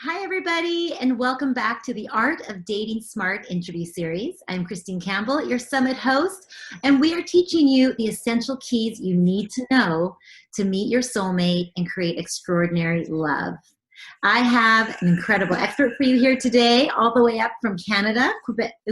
Hi, everybody, and welcome back to the Art of Dating Smart interview series. I'm Christine Campbell, your summit host, and we are teaching you the essential keys you need to know to meet your soulmate and create extraordinary love. I have an incredible expert for you here today, all the way up from Canada,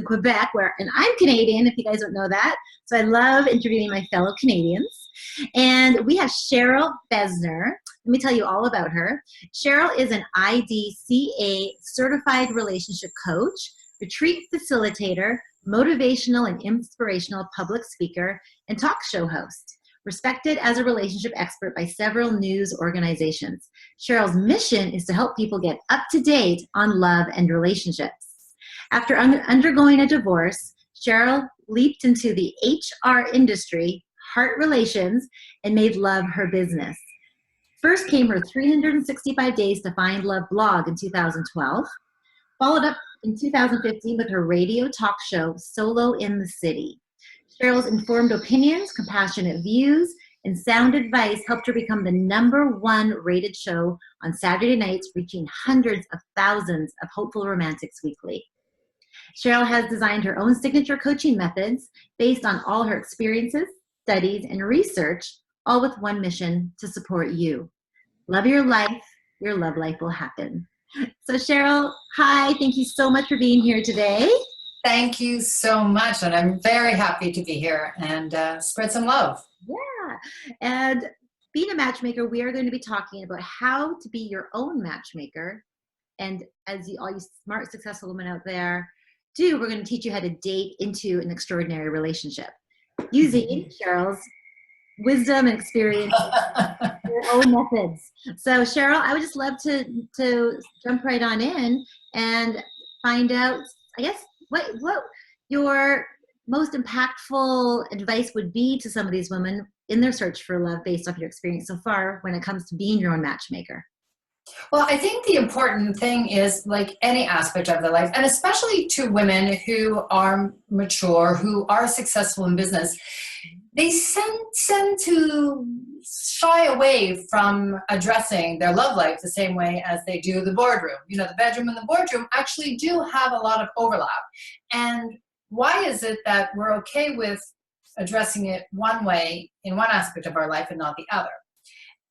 Quebec, and I'm Canadian, if you guys don't know that. So I love interviewing my fellow Canadians. And we have Cheryl Besner. Let me tell you all about her. Cheryl is an IDCA certified relationship coach, retreat facilitator, motivational and inspirational public speaker, and talk show host. Respected as a relationship expert by several news organizations. Cheryl's mission is to help people get up to date on love and relationships. After undergoing a divorce, Cheryl leaped into the HR industry, heart relations, and made love her business. First came her 365 Days to Find Love blog in 2012, followed up in 2015 with her radio talk show, Solo in the City. Cheryl's informed opinions, compassionate views, and sound advice helped her become the #1 rated show on Saturday nights, reaching hundreds of thousands of hopeful romantics weekly. Cheryl has designed her own signature coaching methods based on all her experiences, studies, and research, all with one mission: to support you. Love your life, your love life will happen. So Cheryl, hi, thank you so much for being here today. Thank you so much, and I'm very happy to be here and spread some love. Yeah, and being a matchmaker, we are going to be talking about how to be your own matchmaker. And as all you smart, successful women out there do, we're going to teach you how to date into an extraordinary relationship using Cheryl's wisdom and experience, your own methods. So Cheryl, I would just love to jump right on in and find out, I guess, what your most impactful advice would be to some of these women in their search for love based off your experience so far when it comes to being your own matchmaker. Well, I think the important thing is, like any aspect of their life, and especially to women who are mature, who are successful in business, they tend to shy away from addressing their love life the same way as they do the boardroom. You know, the bedroom and the boardroom actually do have a lot of overlap. And why is it that we're okay with addressing it one way in one aspect of our life and not the other?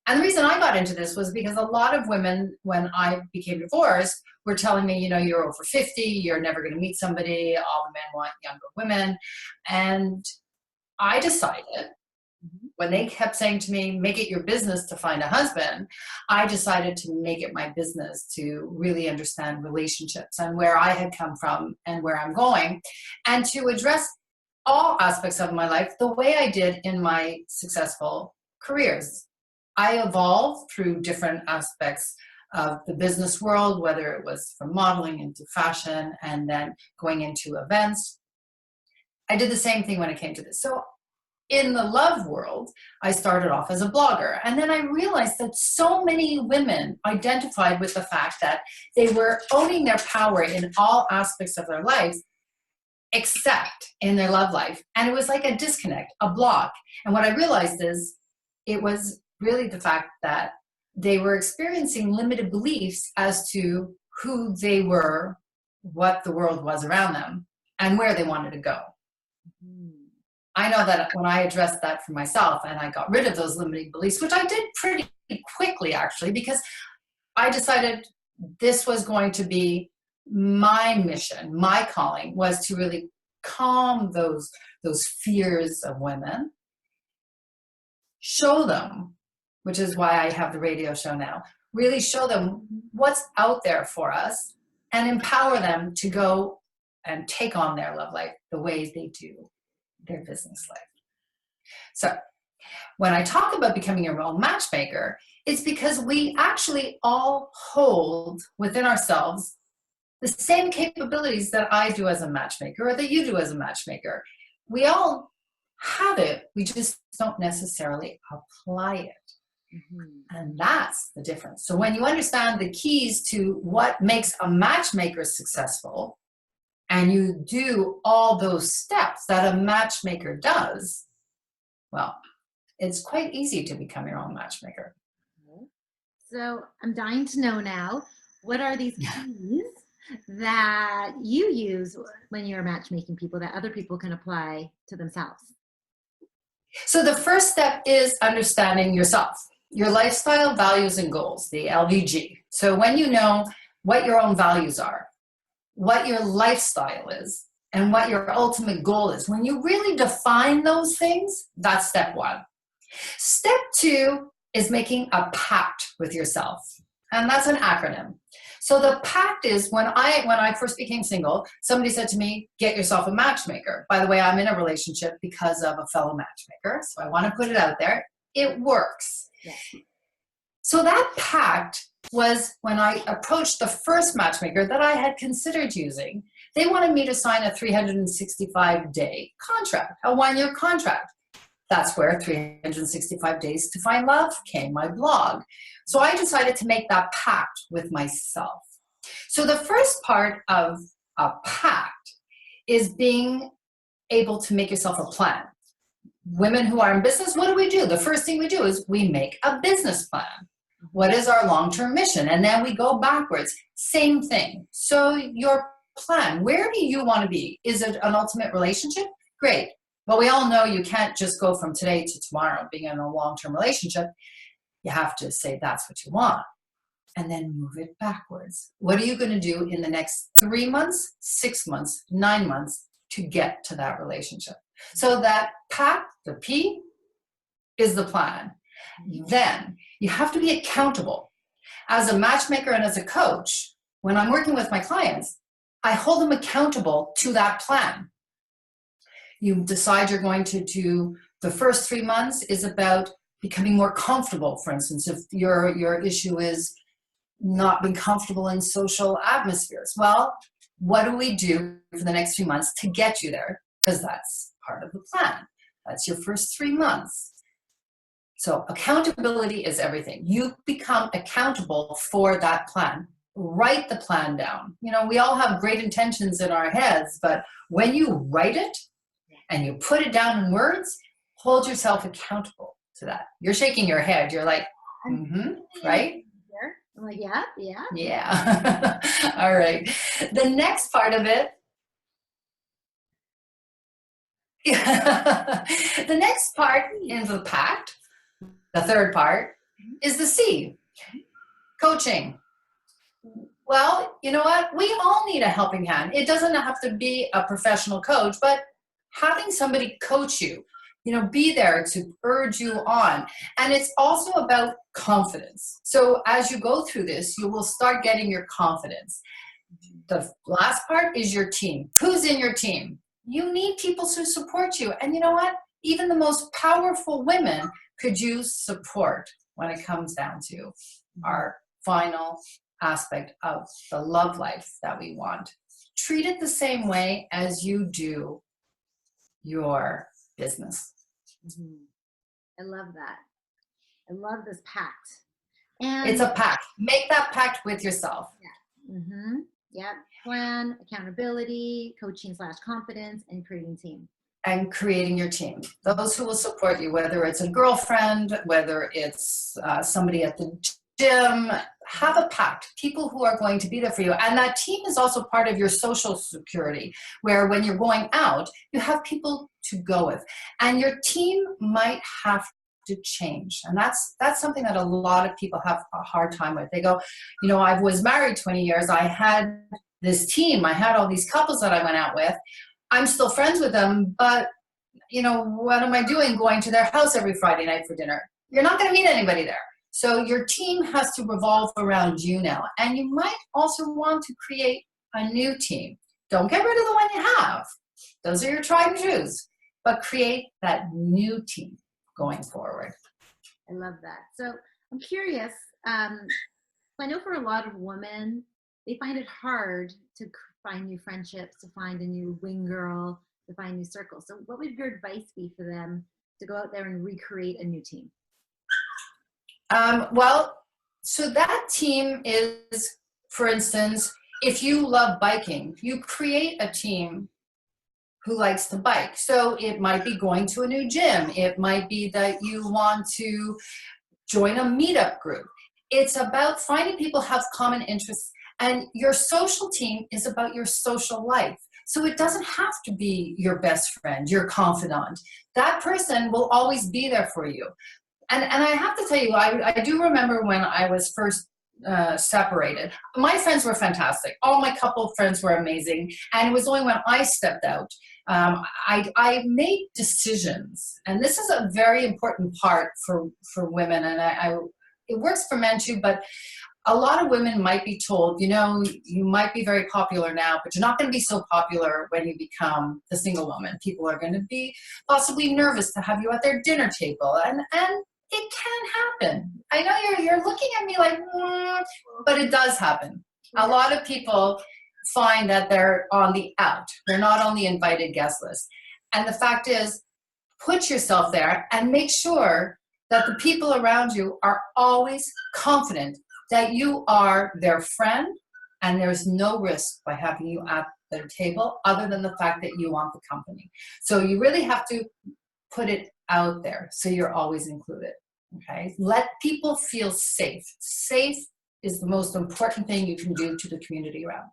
And the reason I got into this was because a lot of women, when I became divorced, were telling me, you know, you're over 50, you're never going to meet somebody, all the men want younger women. And I decided, when they kept saying to me, make it your business to find a husband, I decided to make it my business to really understand relationships and where I had come from and where I'm going, and to address all aspects of my life the way I did in my successful careers. I evolved through different aspects of the business world, whether it was from modeling into fashion and then going into events. I did the same thing when it came to this. So in the love world, I started off as a blogger. And then I realized that so many women identified with the fact that they were owning their power in all aspects of their lives, except in their love life. And it was like a disconnect, a block. And what I realized is it was really the fact that they were experiencing limited beliefs as to who they were, what the world was around them, and where they wanted to go. I know that when I addressed that for myself and I got rid of those limiting beliefs, which I did pretty quickly actually, because I decided this was going to be my mission, my calling was to really calm those fears of women, show them, which is why I have the radio show now, really show them what's out there for us and empower them to go and take on their love life the way they do their business life. So when I talk about becoming your own matchmaker, it's because we actually all hold within ourselves the same capabilities that I do as a matchmaker or that you do as a matchmaker. We all have it, we just don't necessarily apply it. And that's the difference. So when you understand the keys to what makes a matchmaker successful, and you do all those steps that a matchmaker does, well, it's quite easy to become your own matchmaker. So I'm dying to know now, What are these keys that you use when you're matchmaking people that other people can apply to themselves? So the first step is understanding yourself, your lifestyle, values, and goals, the LVG. So when you know what your own values are, what your lifestyle is, and what your ultimate goal is, when you really define those things, that's step one. Step two is making a pact with yourself. And that's an acronym. So the pact is when I first became single, somebody said to me, get yourself a matchmaker. By the way, I'm in a relationship because of a fellow matchmaker. So I want to put it out there. It works. Yeah. So that pact was when I approached the first matchmaker that I had considered using. They wanted me to sign a 365-day contract, a 1-year contract. That's where 365 Days to Find Love came, my blog. So I decided to make that pact with myself. So the first part of a pact is being able to make yourself a plan. Women who are in business, what do? The first thing we do is we make a business plan. What is our long-term mission? And then we go backwards. Same thing. So your plan, where do you want to be? Is it an ultimate relationship? Great. But we all know you can't just go from today to tomorrow being in a long-term relationship. You have to say that's what you want and then move it backwards. What are you going to do in the next 3 months, 6 months, 9 months to get to that relationship? So that pact, the P, is the plan. Then you have to be accountable. As a matchmaker and as a coach, when I'm working with my clients, I hold them accountable to that plan. You decide you're going to do the first 3 months is about becoming more comfortable. For instance, if your issue is not being comfortable in social atmospheres, well, what do we do for the next 3 months to get you there? Because that's part of the plan. That's your first 3 months. So accountability is everything. You become accountable for that plan. Write the plan down. You know, we all have great intentions in our heads, but when you write it and you put it down in words, hold yourself accountable to that. You're shaking your head. You're like, right? I'm like, yeah, yeah. Yeah. All right. The next part of it, the next part in the pact, the third part, is the C, coaching. Well, you know what? We all need a helping hand. It doesn't have to be a professional coach, but having somebody coach you, you know, be there to urge you on. And it's also about confidence. So as you go through this, you will start getting your confidence. The last part is your team. Who's in your team? You need people to support you. And you know what? Even the most powerful women could use support when it comes down to our final aspect of the love life that we want. Treat it the same way as you do your business. I love that. I love this pact. And it's a pact. Make that pact with yourself. Yeah. Yeah. Plan, accountability, coaching / confidence, and creating team. And creating your team. Those who will support you, whether it's a girlfriend, whether it's somebody at the gym, have a pact. People who are going to be there for you. And that team is also part of your social security, where when you're going out, you have people to go with. And your team might have to change. And that's something that a lot of people have a hard time with. They go, you know, I was married 20 years. I had this team. I had all these couples that I went out with. I'm still friends with them, but, you know, what am I doing going to their house every Friday night for dinner? You're not going to meet anybody there. So your team has to revolve around you now. And you might also want to create a new team. Don't get rid of the one you have. Those are your tried and trues. But create that new team going forward. I love that. So I'm curious. I know for a lot of women, they find it hard to find new friendships, to find a new wing girl, to find new circles. So what would your advice be for them to go out there and recreate a new team? Well, so that team is, for instance, if you love biking, you create a team who likes to bike. So it might be going to a new gym. It might be that you want to join a meetup group. It's about finding people have common interests, and your social team is about your social life. So it doesn't have to be your best friend, your confidant. That person will always be there for you. And I have to tell you, I do remember when I was first separated. My friends were fantastic. All my couple friends were amazing. And it was only when I stepped out, I made decisions. And this is a very important part for women. And it works for men too, but a lot of women might be told, you know, you might be very popular now, but you're not going to be so popular when you become the single woman. People are going to be possibly nervous to have you at their dinner table. And it can happen. I know you're looking at me like, but it does happen. A lot of people find that they're on the out. They're not on the invited guest list. And the fact is, put yourself there and make sure that the people around you are always confident that you are their friend, and there's no risk by having you at their table other than the fact that you want the company. So you really have to put it out there so you're always included. Okay? Let people feel safe. Safe is the most important thing you can do to the community around.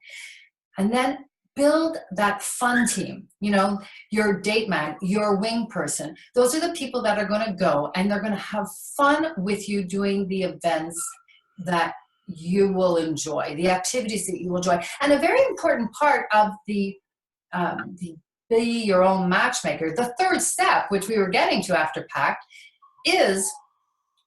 And then build that fun team. You know, your date man, your wing person. Those are the people that are going to go and they're going to have fun with you doing the events that you will enjoy, the activities that you will enjoy. And a very important part of the be your own matchmaker, the third step, which we were getting to after Pact, is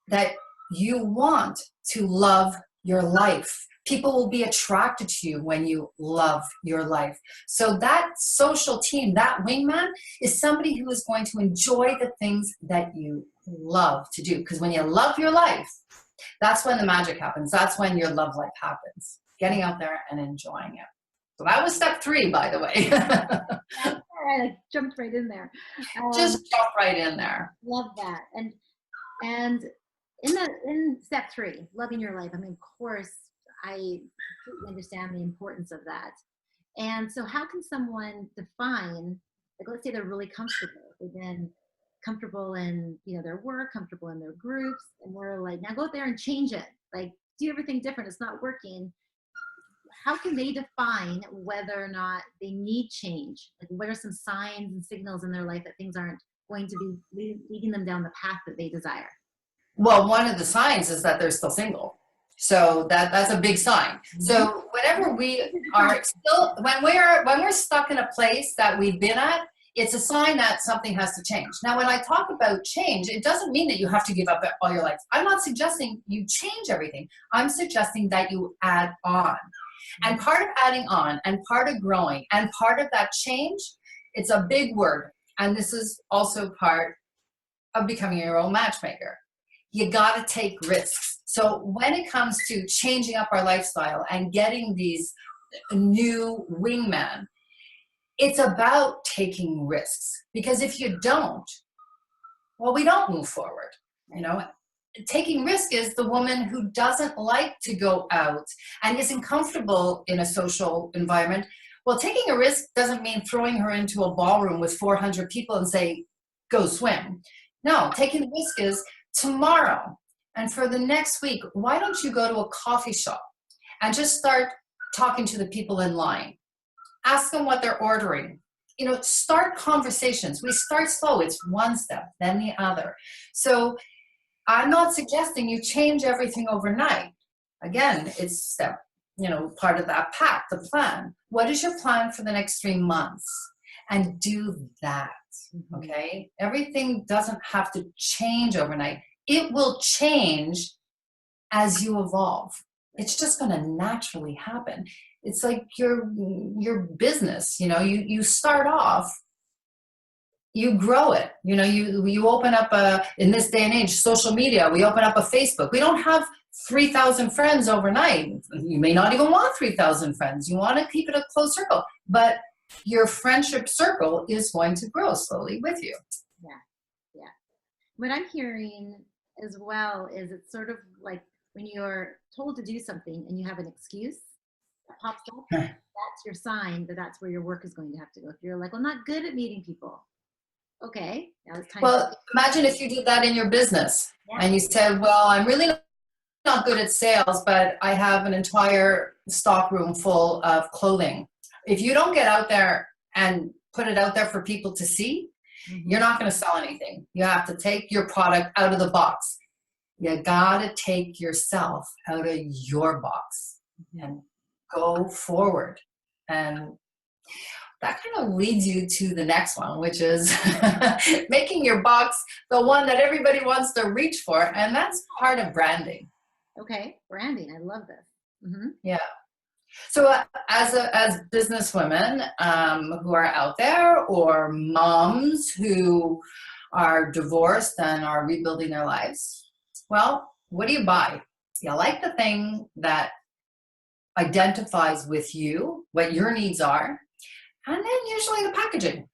that you want to love your life. People will be attracted to you when you love your life. So that social team, that wingman, is somebody who is going to enjoy the things that you love to do. Because when you love your life, that's when the magic happens. That's when your love life happens. Getting out there and enjoying it. So that was step 3, by the way. All right, I jumped right in there. Just jump right in there. Love that. And in step 3, loving your life. I mean, of course, I completely understand the importance of that. And so how can someone define, like, let's say they're really comfortable. They've been comfortable in, you know, their work, comfortable in their groups, and we're like, now go out there and change it. Like, do everything different. It's not working. How can they define whether or not they need change? Like, what are some signs and signals in their life that things aren't going to be leading them down the path that they desire? Well, one of the signs is that they're still single. So that's a big sign. Mm-hmm. So whenever we are still, when we're stuck in a place that we've been at, it's a sign that something has to change. Now, when I talk about change, it doesn't mean that you have to give up all your life. I'm not suggesting you change everything. I'm suggesting that you add on. And part of adding on and part of growing and part of that change, it's a big word. And this is also part of becoming your own matchmaker. You got to take risks. So when it comes to changing up our lifestyle and getting these new wingmen, it's about taking risks. Because if you don't, well, we don't move forward. You know, taking risk is the woman who doesn't like to go out and isn't comfortable in a social environment. Well, taking a risk doesn't mean throwing her into a ballroom with 400 people and say, go swim. No, taking the risk is tomorrow and for the next week, why don't you go to a coffee shop and just start talking to the people in line? Ask them what they're ordering. You know, start conversations. We start slow. It's one step, then the other. So I'm not suggesting you change everything overnight. Again, it's step, you know, part of that pact, the plan. What is your plan for the next 3 months? And do that, okay? Everything doesn't have to change overnight. It will change as you evolve. It's just going to naturally happen. It's like your business, you know, you start off, you grow it. You know, you open up in this day and age, social media, we open up a Facebook. We don't have 3,000 friends overnight. You may not even want 3,000 friends. You want to keep it a close circle, but your friendship circle is going to grow slowly with you. Yeah. What I'm hearing as well is it's sort of like when you're told to do something and you have an excuse that pops up, that's your sign that that's where your work is going to have to go. If you're like, well, I'm not good at meeting people. Okay. Now it's time. Well, imagine if you did that in your business and you said, well, I'm really not good at sales, but I have an entire stock room full of clothing. If you don't get out there and put it out there for people to see, you're not going to sell anything. You have to take your product out of the box. You got to take yourself out of your box and go forward. And that kind of leads you to the next one, which is making your box the one that everybody wants to reach for. And that's part of branding. Okay, branding. I love this. Yeah. So as business women who are out there, or moms who are divorced and are rebuilding their lives, well, what do you buy? You like the thing that identifies with you, what your needs are, and then usually the packaging.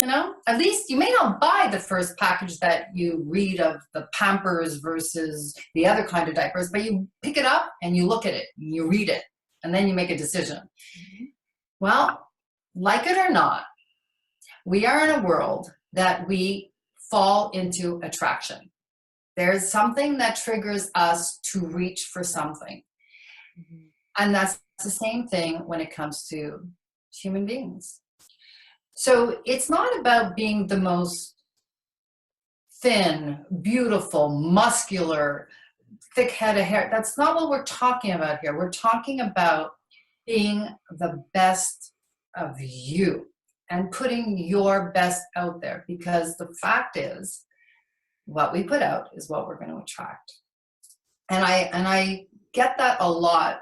At least you may not buy the first package that you read of the Pampers versus the other kind of diapers, but you pick it up and you look at it and you read it, and then you make a decision. Well, like it or not, we are in a world that we fall into attraction. There's something that triggers us to reach for something. And that's the same thing when it comes to human beings. So it's not about being the most thin, beautiful, muscular, thick head of hair. That's not what we're talking about here. We're talking about being the best of you and putting your best out there, because the fact is, what we put out is what we're going to attract. And I get that a lot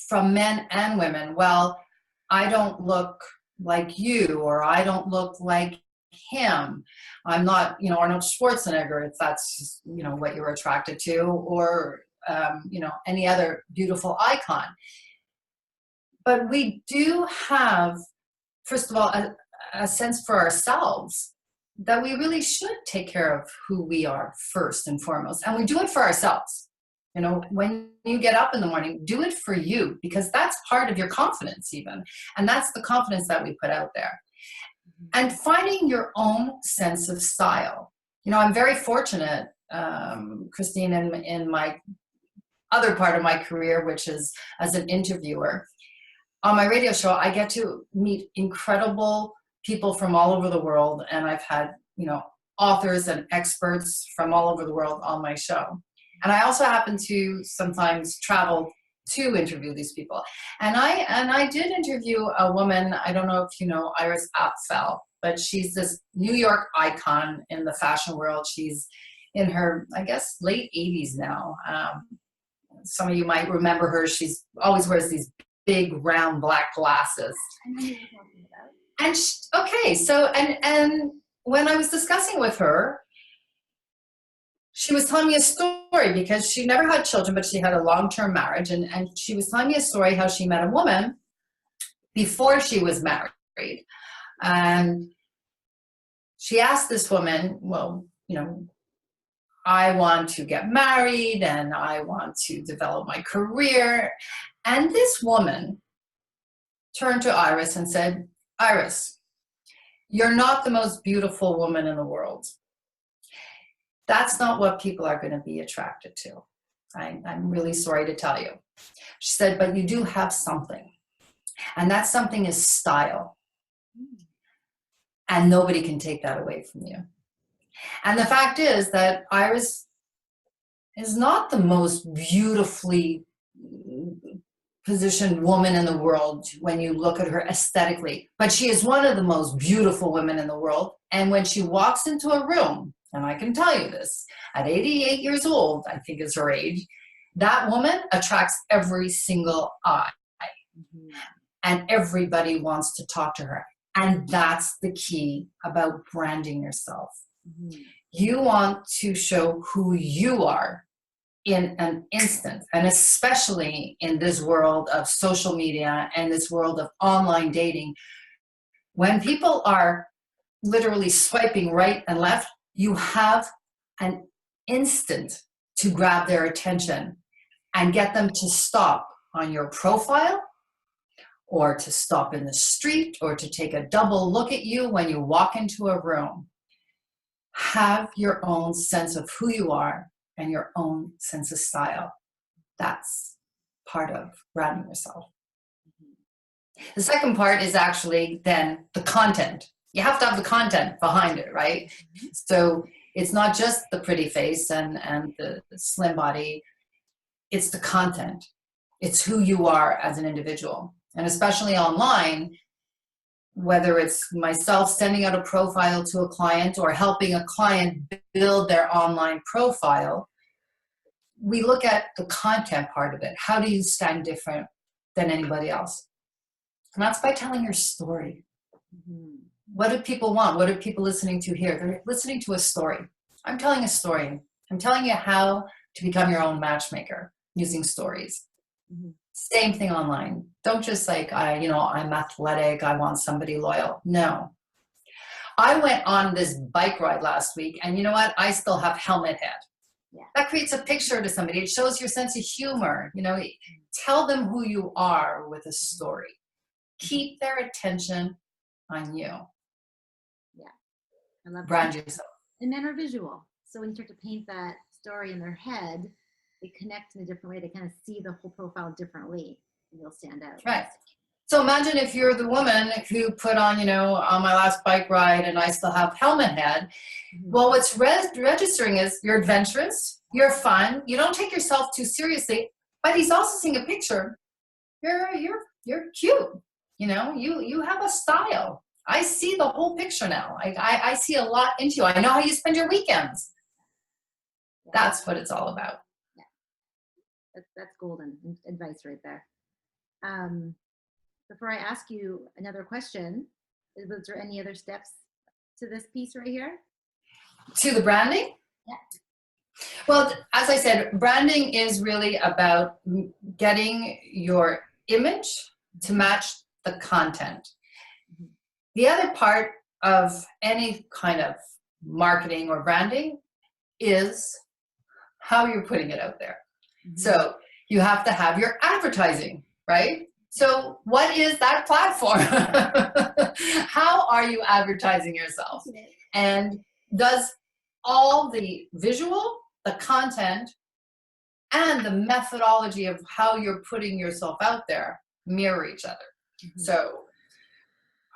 from men and women. Well, I don't look like you, or I don't look like him. I'm not, Arnold Schwarzenegger, if that's, what you're attracted to, or, any other beautiful icon. But we do have, first of all, a sense for ourselves that we really should take care of who we are first and foremost. And we do it for ourselves. When you get up in the morning, do it for you, because that's part of your confidence even. And that's the confidence that we put out there. And finding your own sense of style. I'm very fortunate, Christine, in my other part of my career, which is as an interviewer. On my radio show, I get to meet incredible people from all over the world. And I've had, authors and experts from all over the world on my show. And I also happen to sometimes travel to interview these people. And I did interview a woman, I don't know if you know Iris Apfel, but she's this New York icon in the fashion world. She's in her, I guess, late 80s now. Some of you might remember her. She's always wears these big round black glasses. And and when I was discussing with her, she was telling me a story, because she never had children, but she had a long-term marriage. And she was telling me a story how she met a woman before she was married. And she asked this woman, well, I want to get married and I want to develop my career. And this woman turned to Iris and said, Iris, you're not the most beautiful woman in the world. That's not what people are going to be attracted to. I'm really sorry to tell you. She said, but you do have something. And that something is style. And nobody can take that away from you. And the fact is that Iris is not the most beautifully positioned woman in the world when you look at her aesthetically, but she is one of the most beautiful women in the world. And when she walks into a room, and I can tell you this, at 88 years old, I think is her age, that woman attracts every single eye. And everybody wants to talk to her. And that's the key about branding yourself. You want to show who you are in an instant, and especially in this world of social media and this world of online dating. When people are literally swiping right and left, you have an instant to grab their attention and get them to stop on your profile, or to stop in the street, or to take a double look at you when you walk into a room. Have your own sense of who you are and your own sense of style. That's part of branding yourself. The second part is actually then the content. You have to have the content behind it, right? So it's not just the pretty face and the slim body. It's the content. It's who you are as an individual. And especially online, whether it's myself sending out a profile to a client or helping a client build their online profile, we look at the content part of it. How do you stand different than anybody else? And that's by telling your story. What do people want? What are people listening to here? They're listening to a story. I'm telling a story. I'm telling you how to become your own matchmaker using stories. Same thing online. Don't just like, I'm athletic, I want somebody loyal. No. I went on this bike ride last week, and you know what? I still have helmet head. Yeah. That creates a picture to somebody. It shows your sense of humor. Tell them who you are with a story. Keep their attention on you. Yeah, I love brand that. Yourself. And men are visual. So when you start to paint that story in their head, they connect in a different way. They kind of see the whole profile differently, and they'll stand out. Right. So imagine if you're the woman who put on, on my last bike ride and I still have helmet head. Well, what's registering is you're adventurous, you're fun, you don't take yourself too seriously, but he's also seeing a picture. You're cute. You have a style. I see the whole picture now. I see a lot into you. I know how you spend your weekends. Yeah. That's what it's all about. Yeah. That's golden advice right there. Before I ask you another question, was there any other steps to this piece right here? To the branding? Yeah. Well, as I said, branding is really about getting your image to match the content. The other part of any kind of marketing or branding is how you're putting it out there. So you have to have your advertising, right? So what is that platform? How are you advertising yourself? And does all the visual, the content, and the methodology of how you're putting yourself out there mirror each other? So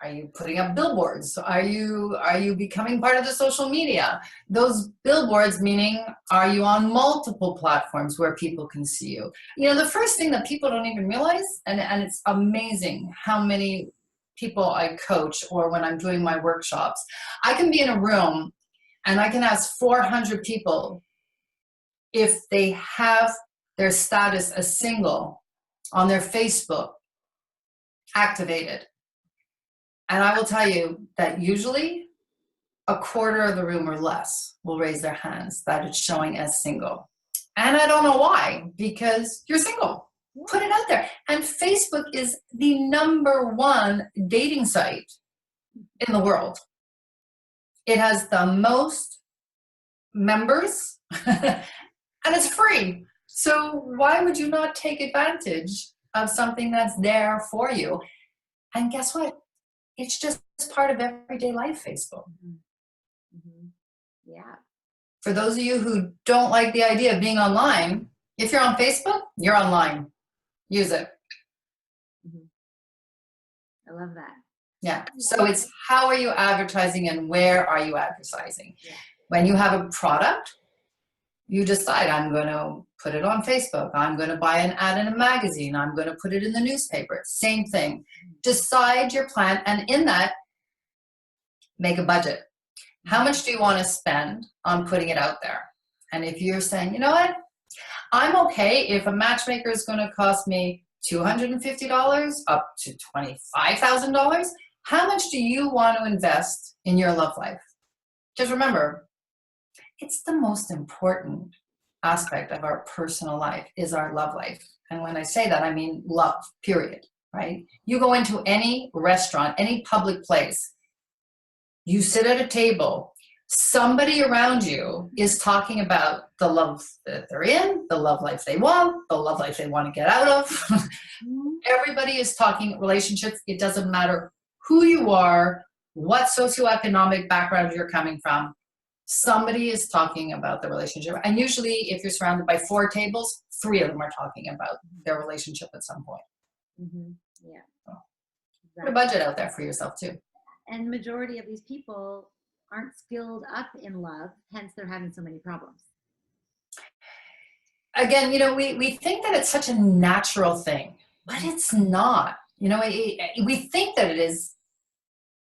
are you putting up billboards? Are you becoming part of the social media? Those billboards meaning, are you on multiple platforms where people can see you? The first thing that people don't even realize, and it's amazing how many people I coach or when I'm doing my workshops, I can be in a room and I can ask 400 people if they have their status as single on their Facebook activated. And I will tell you that usually a quarter of the room or less will raise their hands that it's showing as single. And I don't know why, because you're single. Put it out there. And Facebook is the #1 dating site in the world. It has the most members and it's free. So why would you not take advantage of something that's there for you? And guess what? It's just part of everyday life, Facebook. Yeah. For those of you who don't like the idea of being online, if you're on Facebook, you're online. Use it. I love that. Yeah. So it's how are you advertising and where are you advertising? Yeah. When you have a product, you decide, I'm going to put it on Facebook. I'm going to buy an ad in a magazine. I'm going to put it in the newspaper. Same thing. Decide your plan, and in that, make a budget. How much do you want to spend on putting it out there? And if you're saying, you know what, I'm okay if a matchmaker is going to cost me $250 up to $25,000, how much do you want to invest in your love life? Just remember, it's the most important aspect of our personal life is our love life. And when I say that, I mean love, period, right? You go into any restaurant, any public place, you sit at a table, somebody around you is talking about the love that they're in, the love life they want, the love life they want to get out of. Everybody is talking relationships. It doesn't matter who you are, what socioeconomic background you're coming from. somebody is talking about the relationship. And usually if you're surrounded by 4 tables, 3 of them are talking about their relationship at some point. Mm-hmm. Yeah. So, Exactly. put a budget out there for yourself too. And majority of these people aren't skilled up in love, hence they're having so many problems. Again, we think that it's such a natural thing, but it's not. We think that it is,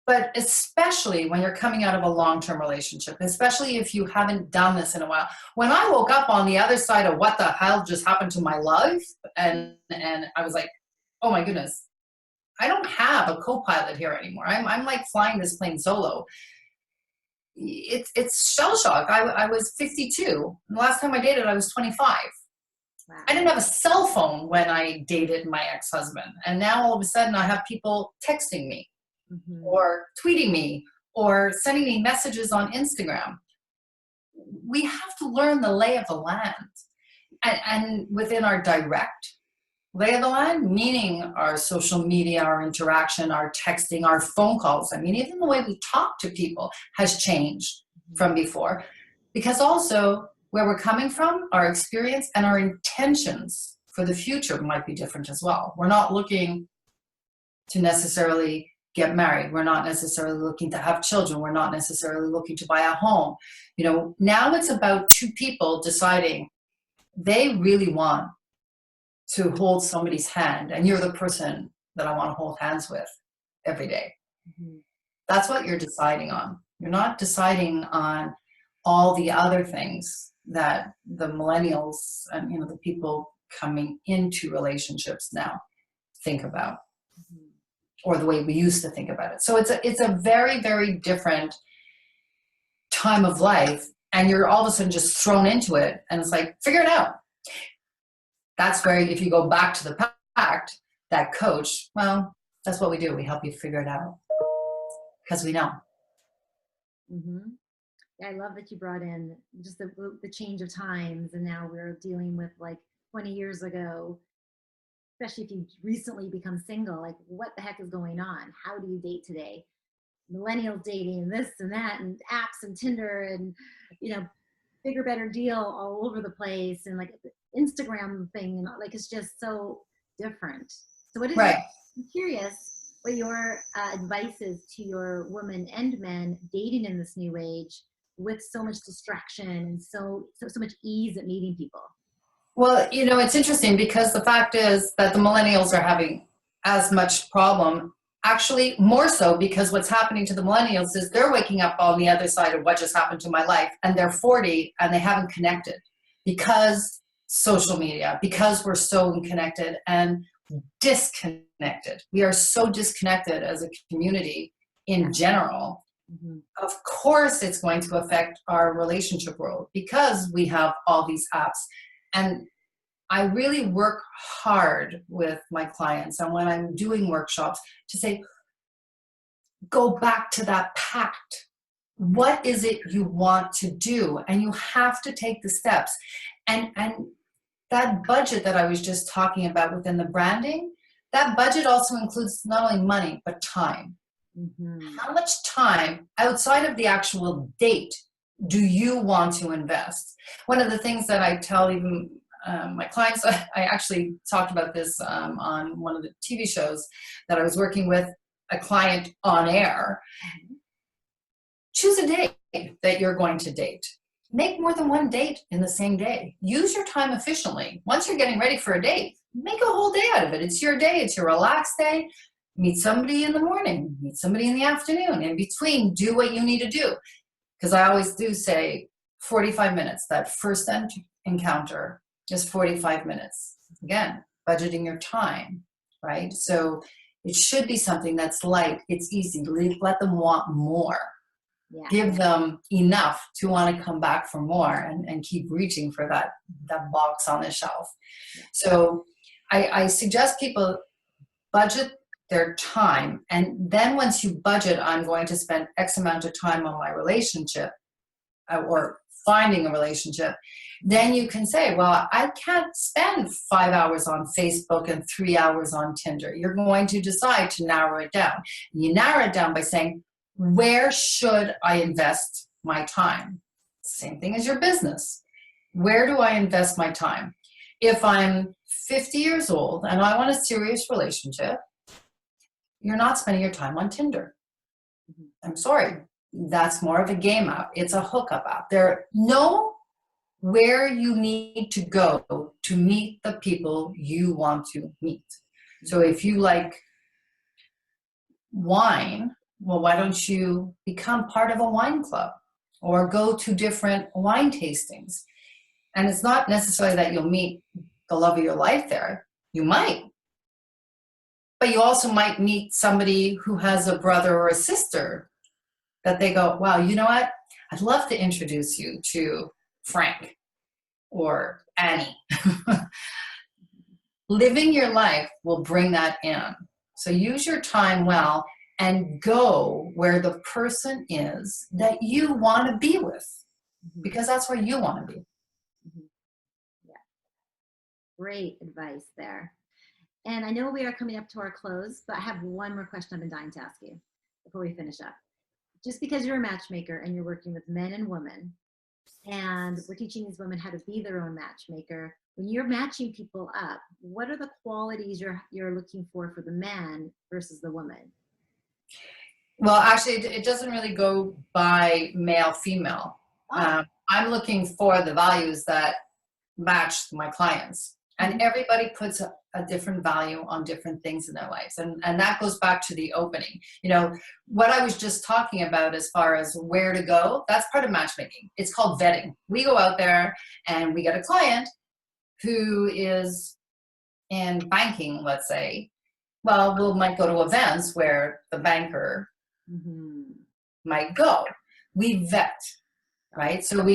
but especially when you're coming out of a long-term relationship, especially if you haven't done this in a while. When I woke up on the other side of what the hell just happened to my life, and I was like, oh my goodness, I don't have a co-pilot here anymore. I'm like flying this plane solo. It's shell shock. I was 52. And the last time I dated, I was 25. Wow. I didn't have a cell phone when I dated my ex-husband. And now all of a sudden I have people texting me, mm-hmm. or tweeting me, or sending me messages on Instagram. We have to learn the lay of the land. And within our direct lay of the land, meaning our social media, our interaction, our texting, our phone calls. I mean, even the way we talk to people has changed from before, because also where we're coming from, our experience and our intentions for the future might be different as well. We're not looking to necessarily get married. We're not necessarily looking to have children. We're not necessarily looking to buy a home. Now it's about 2 people deciding they really want to hold somebody's hand, and you're the person that I want to hold hands with every day. Mm-hmm. That's what you're deciding on. You're not deciding on all the other things that the millennials and the people coming into relationships now think about, mm-hmm. or the way we used to think about it. So it's a very, very different time of life, and you're all of a sudden just thrown into it, and it's like, figure it out. That's where, if you go back to the pact, that coach, well, that's what we do. We help you figure it out because we know. Mm-hmm. Yeah, I love that you brought in just the change of times, and now we're dealing with like 20 years ago, especially if you recently become single, like what the heck is going on? How do you date today? Millennials dating and this and that and apps and Tinder and, bigger, better deal all over the place, and like the Instagram thing, like it's just so different. So what is right. I'm curious what your advice is to your women and men dating in this new age with so much distraction and so much ease at meeting people. Well, it's interesting because the fact is that the millennials are having as much problem, actually more so, because what's happening to the millennials is they're waking up on the other side of what just happened to my life, and they're 40 and they haven't connected because social media, because we're so connected and disconnected. We are so disconnected as a community in general. Mm-hmm. Of course, it's going to affect our relationship world because we have all these apps. And I really work hard with my clients, and when I'm doing workshops, to say, go back to that pact. What is it you want to do? And you have to take the steps. And that budget that I was just talking about within the branding, that budget also includes not only money, but time. Mm-hmm. How much time outside of the actual date do you want to invest? One of the things that I tell even my clients, I actually talked about this on one of the TV shows that I was working with a client on air. Mm-hmm. Choose a date that you're going to date. Make more than one date in the same day. Use your time efficiently. Once you're getting ready for a date, make a whole day out of it. It's your day. It's your relaxed day. Meet somebody in the morning. Meet somebody in the afternoon. In between, do what you need to do. Because I always do say 45 minutes. That first encounter is 45 minutes. Again, budgeting your time, right? So it should be something that's light. It's easy. Let them want more. Yeah. Give them enough to want to come back for more and keep reaching for that box on the shelf. Yeah. So I suggest people budget their time. And then once you budget, I'm going to spend X amount of time on my relationship or finding a relationship, then you can say, well, I can't spend 5 hours on Facebook and 3 hours on Tinder. You're going to decide to narrow it down. You narrow it down by saying, where should I invest my time? Same thing as your business. Where do I invest my time? If I'm 50 years old and I want a serious relationship, you're not spending your time on Tinder. I'm sorry. That's more of a game app. It's a hookup app. Know where you need to go to meet the people you want to meet. So if you like wine, well, why don't you become part of a wine club or go to different wine tastings? And it's not necessarily that you'll meet the love of your life there. You might. But you also might meet somebody who has a brother or a sister that they go, wow, you know what? I'd love to introduce you to Frank or Annie. Living your life will bring that in. So use your time well and go where the person is that you want to be with, because that's where you want to be. Yeah. Great advice there. And I know we are coming up to our close, but I have one more question I've been dying to ask you before we finish up. Just because you're a matchmaker and you're working with men and women, and we're teaching these women how to be their own matchmaker, when you're matching people up, what are the qualities you're looking for the man versus the woman? Well, actually, it doesn't really go by male, female. Oh. I'm looking for the values that match my clients. And everybody puts a different value on different things in their lives. And that goes back to the opening. You know, what I was just talking about as far as where to go, that's part of matchmaking. It's called vetting. We go out there and we get a client who is in banking, let's say. Well, we might go to events where the banker might go. We vet. Right? So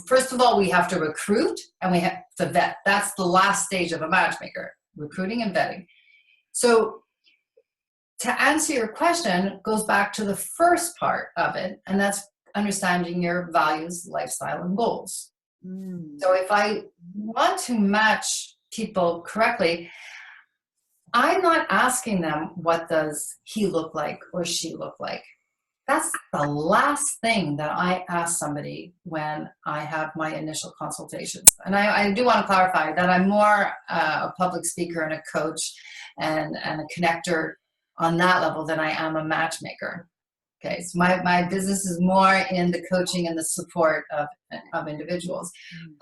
first of all, we have to recruit and we have to vet. That's the last stage of a matchmaker, recruiting and vetting. So to answer your question, it goes back to the first part of it, and that's understanding your values, lifestyle, and goals. So if I want to match people correctly, I'm not asking them, what does he look like or she look like? That's the last thing that I ask somebody when I have my initial consultations. And I do want to clarify that I'm more a public speaker and a coach and a connector on that level than I am a matchmaker. Okay, so my business is more in the coaching and the support of individuals.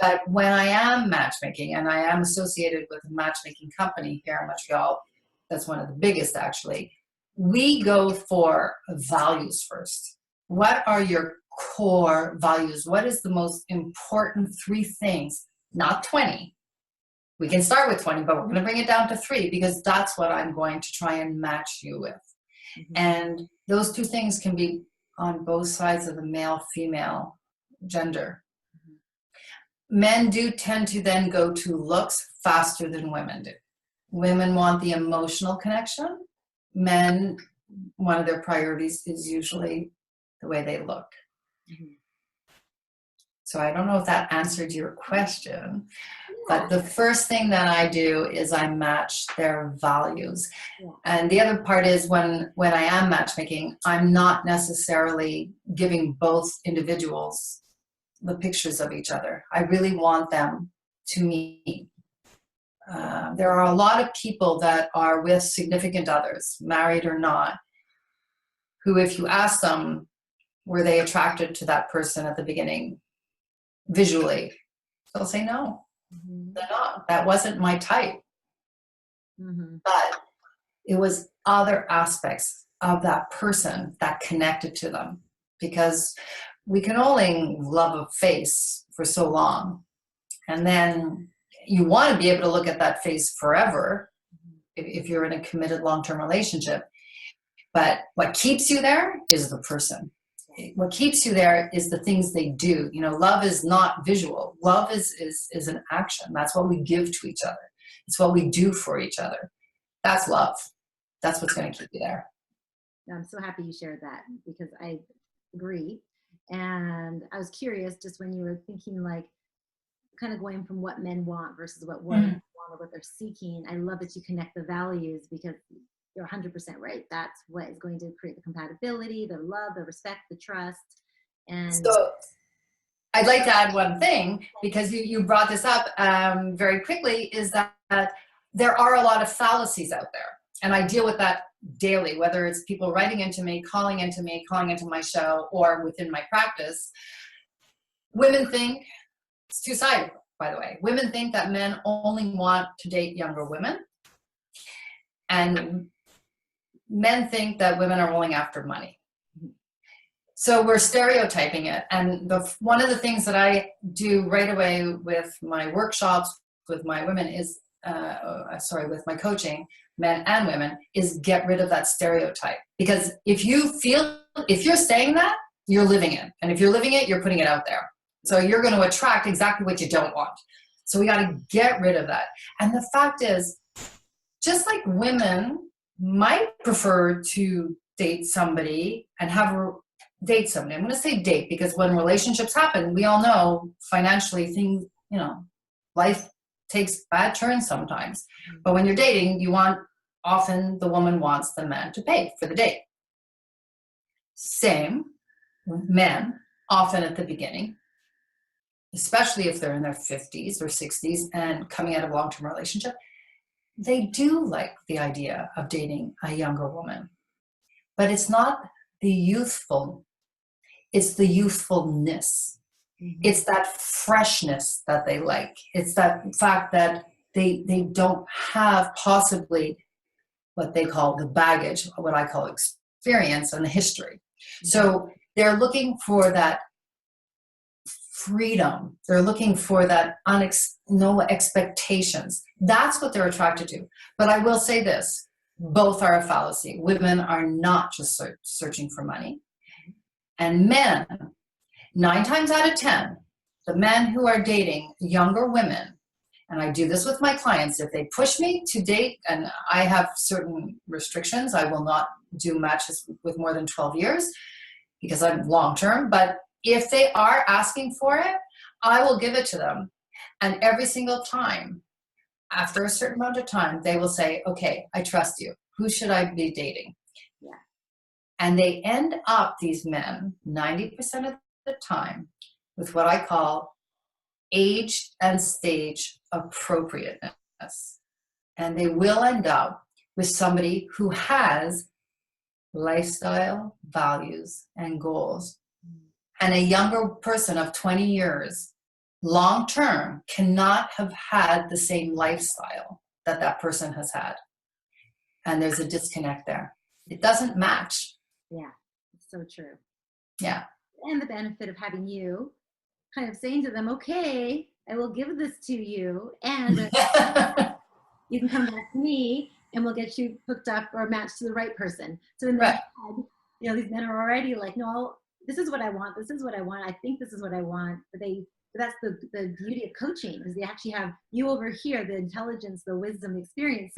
But when I am matchmaking, and I am associated with a matchmaking company here in Montreal, that's one of the biggest actually, we go for values first. What are your core values? What is the most important 3 things? Not 20. We can start with 20, but we're going to bring it down to 3 because that's what I'm going to try and match you with. And those 2 things can be on both sides of the male-female gender. Men do tend to then go to looks faster than women do. Women want the emotional connection. Men, one of their priorities is usually the way they look. So I don't know if that answered your question, but the first thing that I do is I match their values. And the other part is when I am matchmaking, I'm not necessarily giving both individuals the pictures of each other. I really want them to meet. There are a lot of people that are with significant others, married or not, who if you ask them, were they attracted to that person at the beginning visually, they'll say no, they're not. That wasn't my type. But it was other aspects of that person that connected to them, because we can only love a face for so long. And then you want to be able to look at that face forever if you're in a committed long-term relationship. But what keeps you there is the person. What keeps you there is the things they do. You know, love is not visual. Love is an action. That's what we give to each other. It's what we do for each other. That's love. That's what's going to keep you there. I'm so happy you shared that because I agree. And I was curious just when you were thinking like kind of going from what men want versus what women want or what they're seeking. I love that you connect the values because you're 100% right. That's what is going to create the compatibility, the love, the respect, the trust. And So I'd like to add one thing, because you brought this up very quickly, is that there are a lot of fallacies out there. And I deal with that daily, whether it's people writing into me, calling into my show, or within my practice. Women think, it's two-sided, by the way. Women think that men only want to date younger women. And men think that women are only after money. So we're stereotyping it. And one of the things that I do right away with my workshops, with my women is, with my coaching, men and women, is get rid of that stereotype. Because if you're saying that, you're living it. And if you're living it, you're putting it out there. So you're going to attract exactly what you don't want. So we got to get rid of that. And the fact is, just like women might prefer to date somebody and date somebody. I'm going to say date, because when relationships happen, we all know financially things, life takes bad turns sometimes. But when you're dating, often the woman wants the man to pay for the date. Same with men, often at the beginning, especially if they're in their 50s or 60s and coming out of a long-term relationship, they do like the idea of dating a younger woman. But it's not the youthful, it's the youthfulness. Mm-hmm. It's that freshness that they like. It's that fact that they don't have possibly what they call the baggage, what I call experience and the history. Mm-hmm. So they're looking for that freedom. They're looking for that no expectations. That's what they're attracted to. But I will say this, both are a fallacy. Women are not just searching for money. And men, 9 times out of 10, the men who are dating younger women, and I do this with my clients, if they push me to date, and I have certain restrictions, I will not do matches with more than 12 years because I'm long-term, but if they are asking for it, I will give it to them. And every single time, after a certain amount of time, they will say, okay, I trust you. Who should I be dating? Yeah. And they end up, these men, 90% of the time, with what I call age and stage appropriateness. And they will end up with somebody who has lifestyle, values, and goals. And a younger person of 20 years, long term, cannot have had the same lifestyle that that person has had. And there's a disconnect there. It doesn't match. Yeah, it's so true. Yeah. And the benefit of having you kind of saying to them, okay, I will give this to you, and you can come back to me and we'll get you hooked up or matched to the right person. So in their head, these men are already like, no, this is what I want. This is what I want. I think this is what I want. But that's the beauty of coaching, is they actually have you over here, the intelligence, the wisdom, the experience,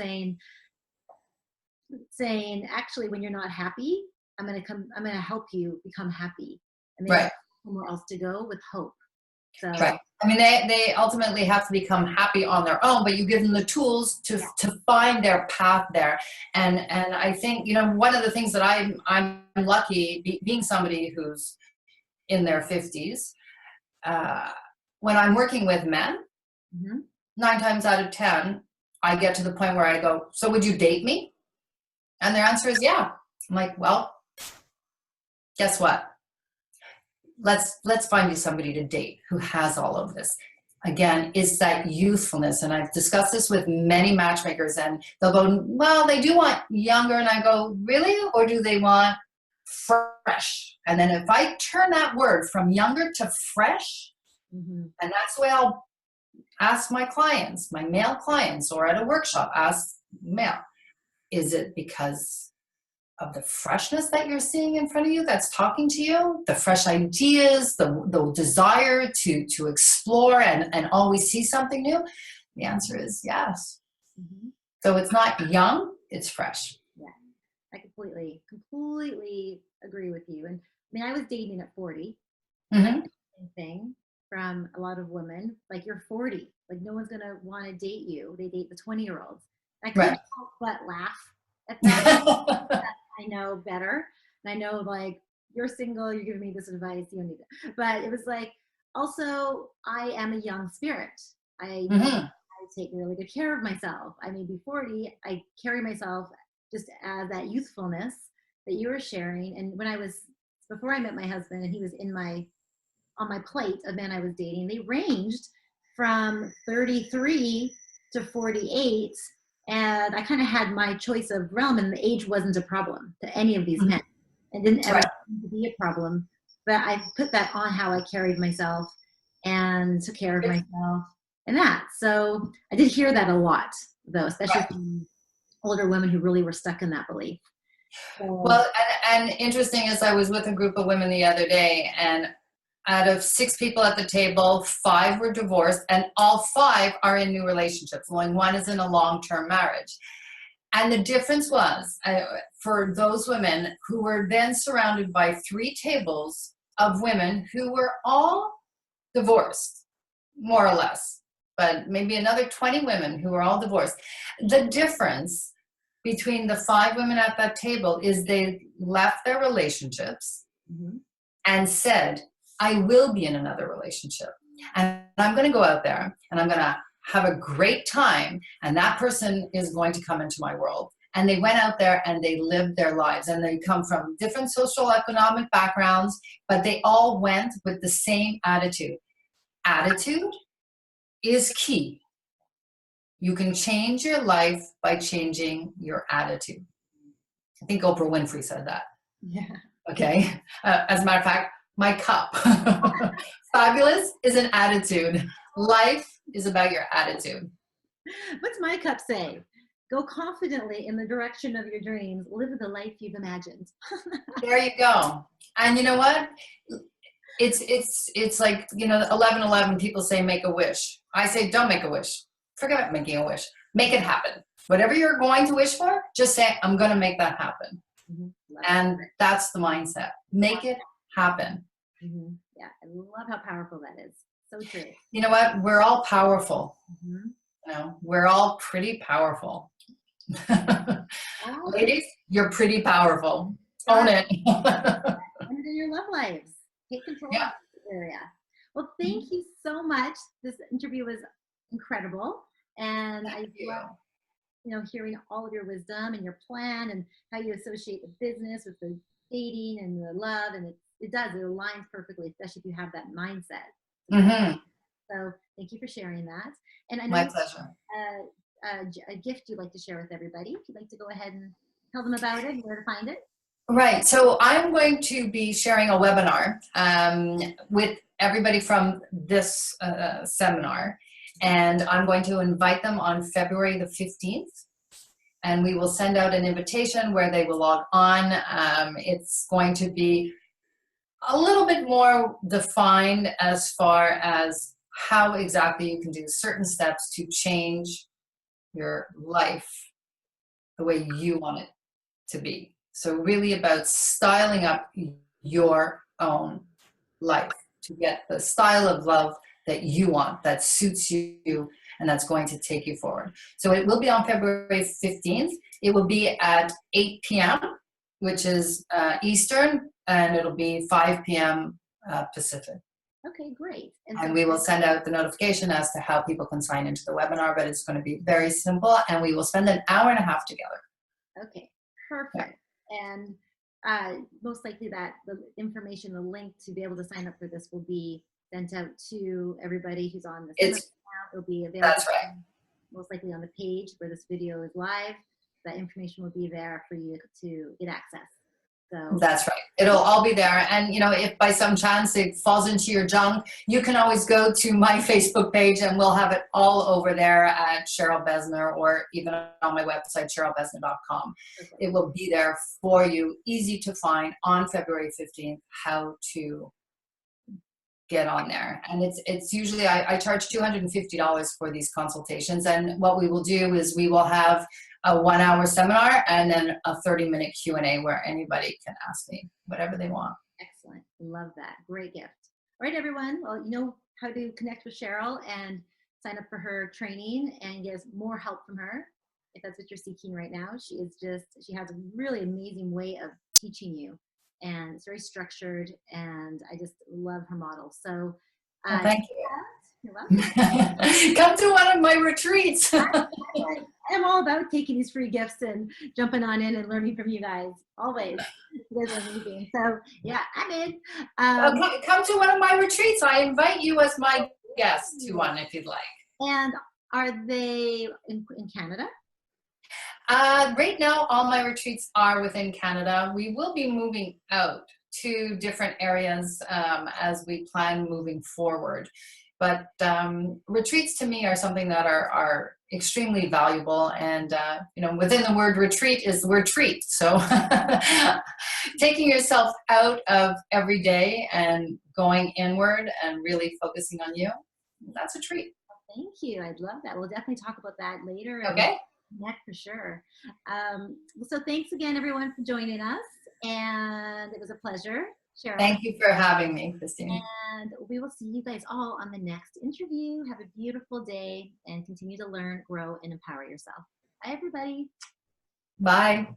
saying, actually, when you're not happy, I'm going to help you become happy. And they have somewhere else to go with hope. So. Right. I mean, they ultimately have to become happy on their own, but you give them the tools to find their path there. And I think, one of the things that I'm lucky, being somebody who's in their 50s, when I'm working with men, 9 times out of 10, I get to the point where I go, so would you date me? And their answer is yeah. I'm like, well, guess what? Let's find you somebody to date who has all of this. Again, it's that youthfulness. And I've discussed this with many matchmakers, and they'll go, well, they do want younger. And I go, really? Or do they want fresh? And then if I turn that word from younger to fresh, and that's the way I'll ask my clients, my male clients, or at a workshop, ask male, is it because of the freshness that you're seeing in front of you that's talking to you, the fresh ideas, the desire to explore and always see something new? The answer is yes. So it's not young, it's fresh. Yeah, I completely agree with you. And I mean, I was dating at 40. Thing from a lot of women, like, you're 40, like no one's gonna want to date you. They date the 20-year-olds. I couldn't help but laugh at that. I know better. And I know, like, you're single, you're giving me this advice, you don't need it. But it was like, also, I am a young spirit. I know Mm-hmm. I take really good care of myself. I may be 40. I carry myself just as that youthfulness that you were sharing. And when I was, before I met my husband and he was on my plate of men I was dating, they ranged from 33 to 48. And I kind of had my choice of realm, and the age wasn't a problem to any of these men. It didn't ever Right. seem to be a problem. But I put that on how I carried myself and took care of myself and that. So I did hear that a lot, though, especially Right. from older women who really were stuck in that belief. So, Well, and interesting is I was with a group of women the other day, and out of 6 people at the table, 5 were divorced, and all 5 are in new relationships. Only 1 is in a long-term marriage. And the difference was for those women who were then surrounded by 3 tables of women who were all divorced, more or less, but maybe another 20 women who were all divorced. The difference between the 5 women at that table is they left their relationships mhm. and said, I will be in another relationship. And I'm going to go out there and I'm going to have a great time. And that person is going to come into my world. And they went out there and they lived their lives. And they come from different social economic backgrounds, but they all went with the same attitude. Attitude is key. You can change your life by changing your attitude. I think Oprah Winfrey said that. Yeah. Okay. As a matter of fact, my cup. Fabulous is an attitude. Life is about your attitude. What's my cup say? Go confidently in the direction of your dreams. Live the life you've imagined. There you go. And you know what? It's like, 11:11 people say make a wish. I say don't make a wish. Forget about making a wish. Make it happen. Whatever you're going to wish for, just say I'm going to make that happen. Mhm. And that's the mindset. Make it happen. Mm-hmm. Yeah, I love how powerful that is. So true. You know what? We're all powerful. Mm-hmm. We're all pretty powerful. All Ladies, you're pretty powerful. Own start it. in your love lives. Take control of Yeah. this area. Well, thank you so much. This interview was incredible, and I Thank you. love hearing all of your wisdom and your plan and how you associate the business with the dating and the love, and it aligns perfectly, especially if you have that mindset. Mm-hmm. So thank you for sharing that. And I know My you pleasure. a gift you'd like to share with everybody. If you'd like to go ahead and tell them about it and where to find it. Right. So I'm going to be sharing a webinar with everybody from this seminar, and I'm going to invite them on February the 15th. And we will send out an invitation where they will log on. It's going to be a little bit more defined as far as how exactly you can do certain steps to change your life the way you want it to be. So really about styling up your own life to get the style of love that you want, that suits you, and that's going to take you forward. So it will be on February 15th. It will be at 8 p.m., which is Eastern, and it'll be 5 p.m. Pacific. Okay, great. And we will send out the notification as to how people can sign into the webinar, but it's going to be very simple, and we will spend an hour and a half together. Okay, perfect. And most likely that the information, the link to be able to sign up for this will be sent out to everybody who's on the seminar. It'll be available. That's right. Most likely on the page where this video is live. That information will be there for you to get access. So that's right. It'll all be there. And, if by some chance it falls into your junk, you can always go to my Facebook page and we'll have it all over there at Cheryl Besner, or even on my website, cherylbesner.com. okay. It will be there for you, easy to find on February 15th, how to get on there. And it's usually, I charge $250 for these consultations. And what we will do is we will have a 1-hour seminar and then a 30-minute Q&A where anybody can ask me whatever they want. Excellent. Love that. Great gift. All right, everyone. Well, you know how to connect with Cheryl and sign up for her training and get more help from her if that's what you're seeking right now. She has a really amazing way of teaching you and it's very structured, and I just love her model. So Well, thank you're you. welcome. Come to one of my retreats. I'm all about taking these free gifts and jumping on in and learning from you guys, always. You guys are amazing. So yeah, I'm in. Okay, come to one of my retreats. I invite you as my guest to one if you'd like. And are they in Canada? Right now, all my retreats are within Canada. We will be moving out to different areas as we plan moving forward. But retreats to me are something that are extremely valuable. And, within the word retreat is the word treat. So taking yourself out of every day and going inward and really focusing on you, that's a treat. Thank you. I'd love that. We'll definitely talk about that later. Okay. Yeah, for sure. So thanks again, everyone, for joining us. And it was a pleasure, Cheryl. Thank you for having me, Christine. And we will see you guys all on the next interview. Have a beautiful day and continue to learn, grow, and empower yourself. Bye, everybody. Bye.